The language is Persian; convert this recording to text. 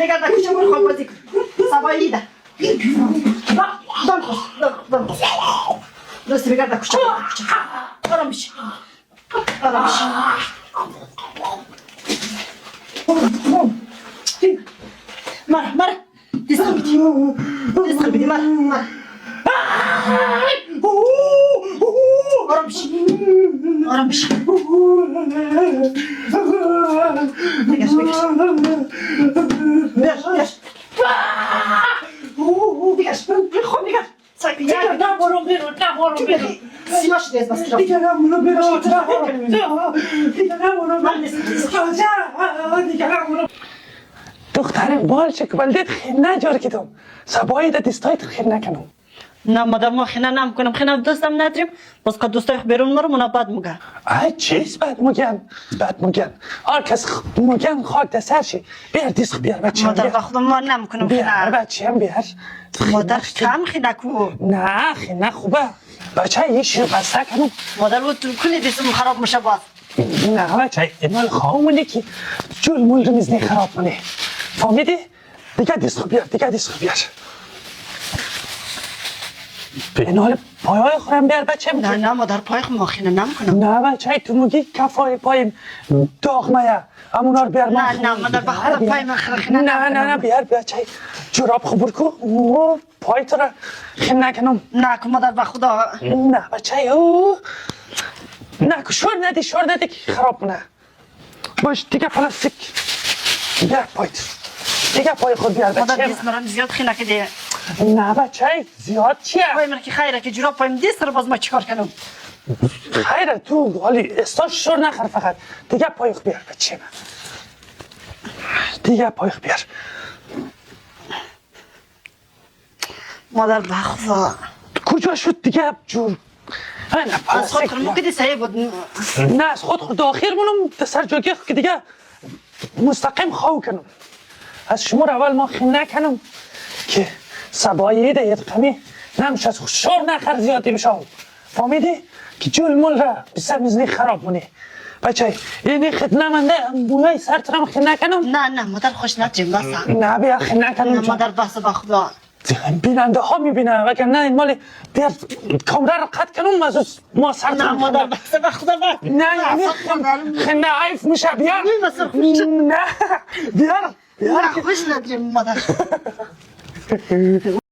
بگرد در کوچه برو خواب بازی کن. سبایی ده دان خواست دوستی بگرد در کوچه آرام بشه آرام بشه مرا دیست خو بیدی مرا آرام بشه آرام بشه بگرش بگرش خب بگرش دیگه نبارم بیرون سیناش دیز بس کرم دیگه نبارم بیرون دیگه نبارم دخترم بالچه که بلدت خیلی نجار کدام سبایی ده دیستایت خیلی نکنم نه مادر ما خیلی نمیکنم خیلی دوستم نداریم باز که دوستای بیرون مرو منا بد میگن چیست بد میگن هر کس میگن خاک ده سرشی بیار دیست بیار بچه مادر با خودم ما نمیکنم بیار بچه هم بیار مادر کم خیلی نکو نه خیلی خوبه بچه یه شیر بسته کنم مادر بود تو کلی دیستم خراب میشه باز نه بچه اینال خواهمونه که جول مول رو میزنی خراب کنه فهمیدی؟ دیگه دیست بیار به اینال پایهای خورم بیار بچه نه مادر پای خود ما خیلی نمیکنم نه بچه تو میگی کفای پایم داغمه همونا رو بیار نه مادر با خود پای من خیلی نه بیار بچه جراب خبر کو پای تو را خیلی نکنم نه که مادر با خدا نه بچه نه که شور ندی که خراب کنه باش دیگه پلاستیک بیار پایت دیگه پای خود بیار بچه مادر دیست مرم زیاد خیلی نکده نه بچه زیاد چیه؟ پای من که خیره که جراب پایم دیست رو باز ما چیکار کنم خیره تو حالی استاش شور نخر فقط دیگه پایخ بیار بچه من دیگه پایخ بیار مادر با خدا کجا شد دیگه جور از خود خورمون که دیسته بود نه از خود داخل مونم سر جاگه که دیگه مستقیم خواهو کنم از شما اول ما خیلی نکنم که سبایی ده یه قمی نمشه از شور نخر زیادی بشم فهمیدی؟ که جول مول را بسر میزنی خراب مونی بچه اینی خیلی نمانده بولای سر ترم خیلی نکنم نه مادر خوش نتریم بسا نه بیا خیلی نکنم نه مادر بسا با خدا بیننده ها میبینن وگر نه این مالی بیار کامره رو قطع کنم از ما سر نه مادر بسا با خدا با نه یعنی خیلی عیف میشه بیار نه بیار خوش نداریم مادر